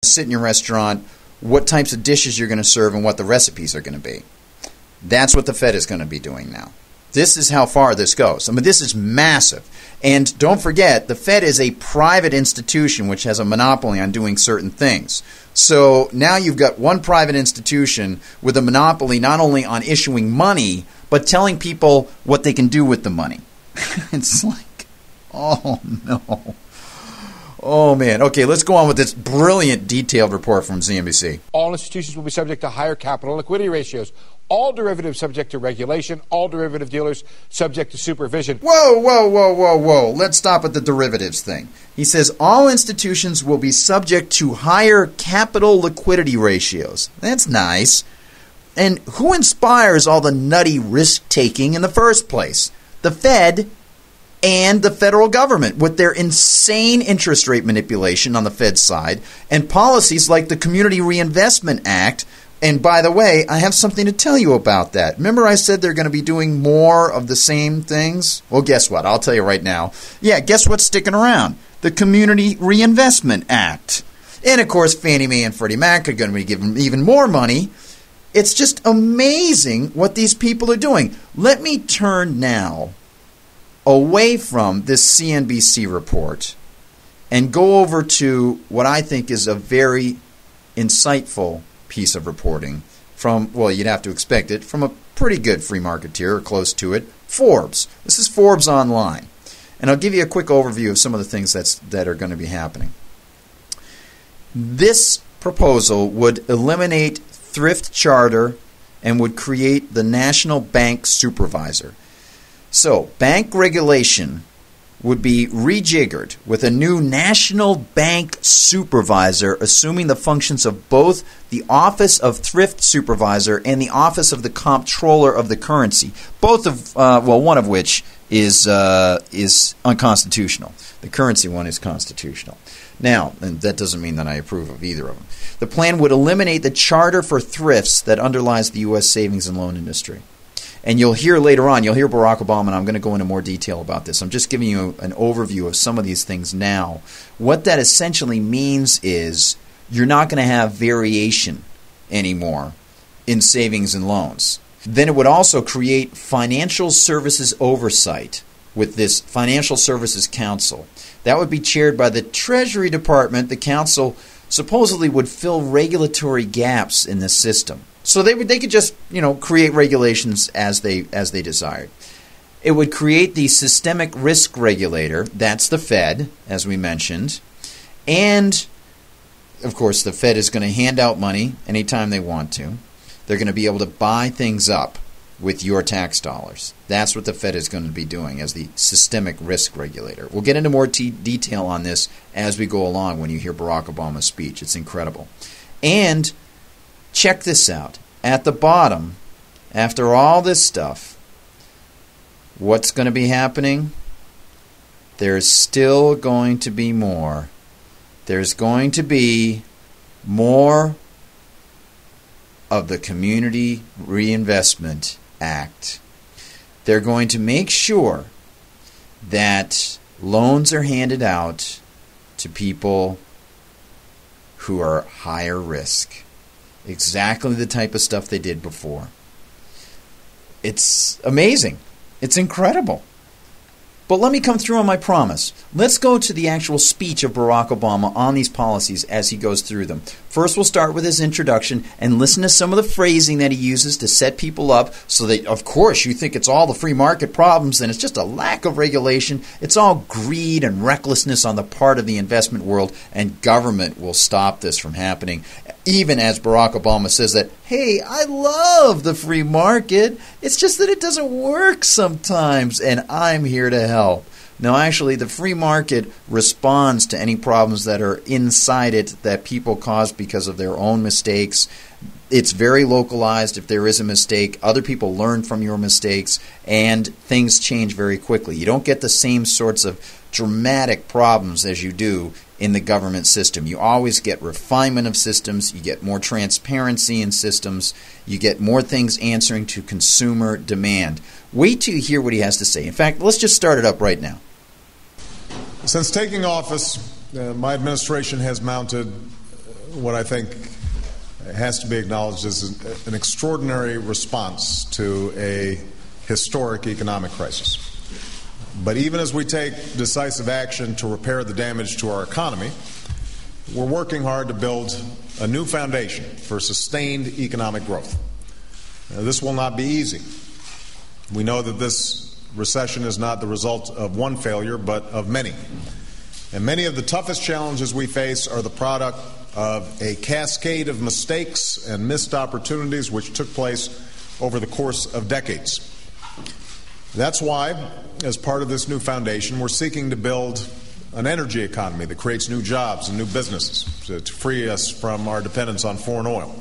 sit in your restaurant, what types of dishes you're going to serve, and what the recipes are going to be. That's what the Fed is going to be doing now. This is how far this goes. I mean, this is massive. And don't forget, the Fed is a private institution which has a monopoly on doing certain things. So now you've got one private institution with a monopoly not only on issuing money, but telling people what they can do with the money. It's like, oh no. Oh, man. Okay, let's go on with this brilliant detailed report from CNBC. All institutions will be subject to higher capital and liquidity ratios. All derivatives subject to regulation. All derivative dealers subject to supervision. Whoa. Let's stop at the derivatives thing. He says all institutions will be subject to higher capital liquidity ratios. That's nice. And who inspires all the nutty risk-taking in the first place? The Fed and the federal government with their insane interest rate manipulation on the Fed side and policies like the Community Reinvestment Act. And by the way, I have something to tell you about that. Remember I said they're going to be doing more of the same things? Well, guess what? I'll tell you right now. Yeah, guess what's sticking around? The Community Reinvestment Act. And of course, Fannie Mae and Freddie Mac are going to be given even more money. It's just amazing what these people are doing. Let me turn now away from this CNBC report and go over to what I think is a very insightful piece of reporting from, well, you'd have to expect it, from a pretty good free marketeer or close to it, Forbes. This is Forbes Online. And I'll give you a quick overview of some of the things that are going to be happening. This proposal would eliminate thrift charter and would create the National Bank Supervisor. So, bank regulation would be rejiggered with a new National Bank Supervisor assuming the functions of both the Office of Thrift Supervisor and the Office of the Comptroller of the Currency, both of, one of which is unconstitutional. The currency one is constitutional. Now, and that doesn't mean that I approve of either of them. The plan would eliminate the charter for thrifts that underlies the U.S. savings and loan industry. And you'll hear later on, you'll hear Barack Obama, and I'm going to go into more detail about this. I'm just giving you an overview of some of these things now. What that essentially means is you're not going to have variation anymore in savings and loans. Then it would also create financial services oversight with this Financial Services Council. That would be chaired by the Treasury Department. The council supposedly would fill regulatory gaps in the system. So they could just, create regulations as they desired. It would create the Systemic Risk Regulator. That's the Fed, as we mentioned. And, of course, the Fed is going to hand out money anytime they want to. They're going to be able to buy things up with your tax dollars. That's what the Fed is going to be doing as the Systemic Risk Regulator. We'll get into more detail on this as we go along when you hear Barack Obama's speech. It's incredible. And check this out. At the bottom, after all this stuff, what's going to be happening? There's still going to be more. There's going to be more of the Community Reinvestment Act. They're going to make sure that loans are handed out to people who are higher risk. Exactly the type of stuff they did before. It's amazing. It's incredible. But let me come through on my promise. Let's go to the actual speech of Barack Obama on these policies as he goes through them. First, we'll start with his introduction and listen to some of the phrasing that he uses to set people up so that, of course, you think it's all the free market problems and it's just a lack of regulation. It's all greed and recklessness on the part of the investment world, and government will stop this from happening. Even as Barack Obama says that, hey, I love the free market. It's just that it doesn't work sometimes, and I'm here to help. No, actually, the free market responds to any problems that are inside it that people cause because of their own mistakes. It's very localized. If there is a mistake, other people learn from your mistakes, and things change very quickly. You don't get the same sorts of dramatic problems as you do in the government system. You always get refinement of systems, you get more transparency in systems, you get more things answering to consumer demand. Wait till you hear what he has to say. In fact, let's just start it up right now. Since taking office, my administration has mounted what I think has to be acknowledged as an extraordinary response to a historic economic crisis. But even as we take decisive action to repair the damage to our economy, we're working hard to build a new foundation for sustained economic growth. This will not be easy. We know that this recession is not the result of one failure, but of many. And many of the toughest challenges we face are the product of a cascade of mistakes and missed opportunities which took place over the course of decades. That's why, as part of this new foundation, we're seeking to build an energy economy that creates new jobs and new businesses to free us from our dependence on foreign oil.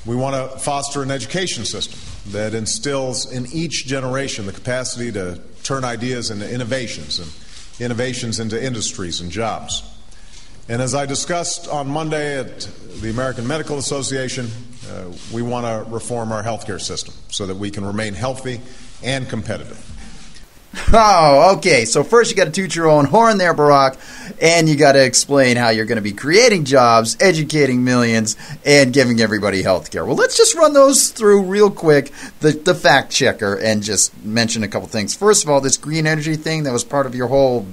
We want to foster an education system that instills in each generation the capacity to turn ideas into innovations and innovations into industries and jobs. And as I discussed on Monday at the American Medical Association, we want to reform our healthcare system so that we can remain healthy and competitive. Oh, okay. So first you got to toot your own horn there, Barack, and you got to explain how you're going to be creating jobs, educating millions, and giving everybody health care. Well, let's just run those through real quick, the fact checker, and just mention a couple things. First of all, this green energy thing that was part of your whole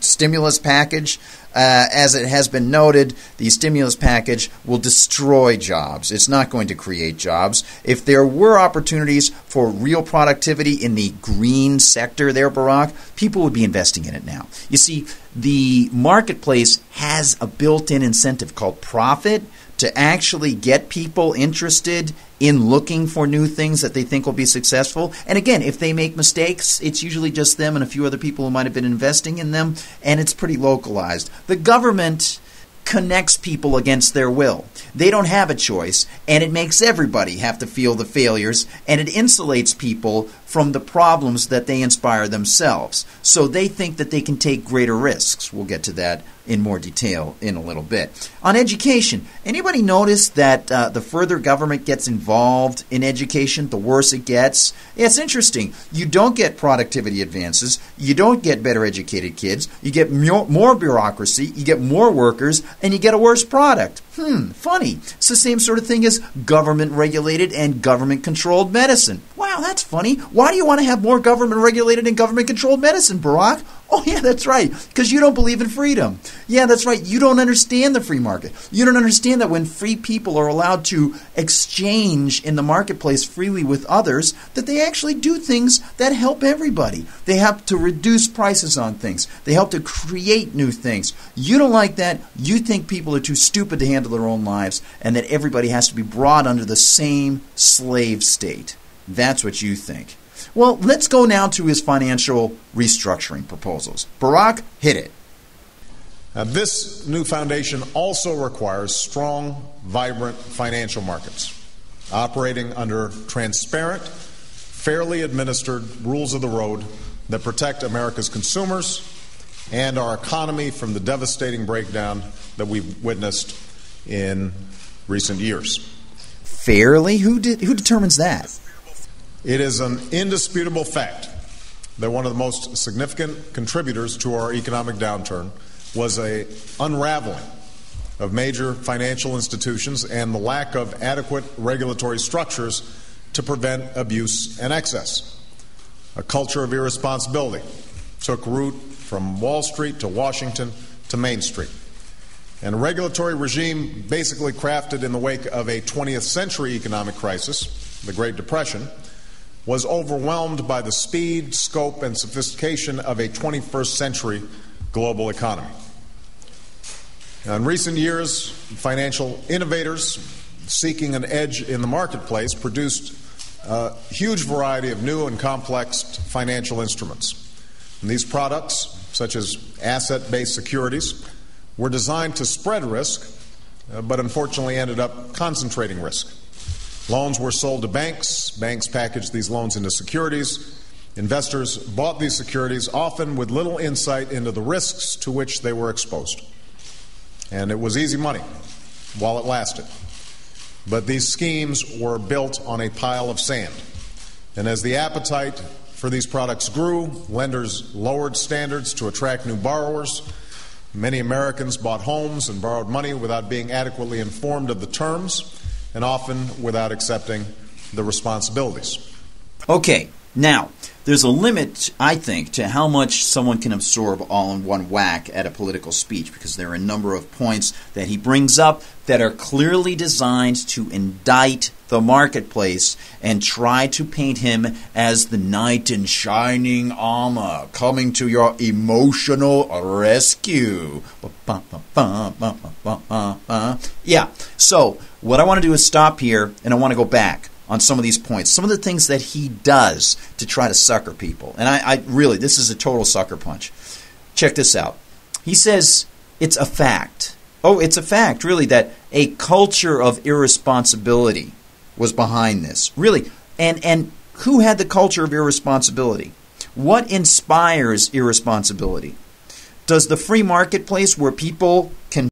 stimulus package, as it has been noted, the stimulus package will destroy jobs. It's not going to create jobs. If there were opportunities for real productivity in the green sector there, Barack, people would be investing in it now. You see, the marketplace has a built-in incentive called profit to actually get people interested in looking for new things that they think will be successful. And again, if they make mistakes, it's usually just them and a few other people who might have been investing in them, and it's pretty localized. The government connects people against their will. They don't have a choice, and it makes everybody have to feel the failures, and it insulates people from the problems that they inspire themselves. So they think that they can take greater risks. We'll get to that in more detail in a little bit. On education, anybody notice that the further government gets involved in education, the worse it gets? It's interesting. You don't get productivity advances. You don't get better educated kids. You get more bureaucracy. You get more workers, and you get a worse product. Funny. It's the same sort of thing as government-regulated and government-controlled medicine. Wow, that's funny. Why do you want to have more government-regulated and government-controlled medicine, Barack? Oh, yeah, that's right, because you don't believe in freedom. Yeah, that's right, you don't understand the free market. You don't understand that when free people are allowed to exchange in the marketplace freely with others, that they actually do things that help everybody. They help to reduce prices on things. They help to create new things. You don't like that. You think people are too stupid to handle their own lives and that everybody has to be brought under the same slave state. That's what you think. Well, let's go now to his financial restructuring proposals. Barack, hit it. Now, this new foundation also requires strong, vibrant financial markets, operating under transparent, fairly administered rules of the road that protect America's consumers and our economy from the devastating breakdown that we've witnessed in recent years. Fairly? Who determines that? It is an indisputable fact that one of the most significant contributors to our economic downturn was an unraveling of major financial institutions and the lack of adequate regulatory structures to prevent abuse and excess. A culture of irresponsibility took root from Wall Street to Washington to Main Street. And a regulatory regime basically crafted in the wake of a 20th century economic crisis, the Great Depression, was overwhelmed by the speed, scope, and sophistication of a 21st century global economy. Now, in recent years, financial innovators seeking an edge in the marketplace produced a huge variety of new and complex financial instruments. And these products, such as asset-based securities, were designed to spread risk, but unfortunately ended up concentrating risk. Loans were sold to banks. Banks packaged these loans into securities. Investors bought these securities, often with little insight into the risks to which they were exposed. And it was easy money while it lasted. But these schemes were built on a pile of sand. And as the appetite for these products grew, lenders lowered standards to attract new borrowers, Many Americans bought homes and borrowed money without being adequately informed of the terms and often without accepting the responsibilities. Okay, now, there's a limit, I think, to how much someone can absorb all in one whack at a political speech, because there are a number of points that he brings up that are clearly designed to indict the marketplace and try to paint him as the knight in shining armor coming to your emotional rescue. Yeah, so what I want to do is stop here, and I want to go back on some of these points, some of the things that he does to try to sucker people. And I really, this is a total sucker punch. Check this out. He says it's a fact. Oh, it's a fact, really, that a culture of irresponsibility was behind this. Really. And who had the culture of irresponsibility? What inspires irresponsibility? Does the free marketplace where people can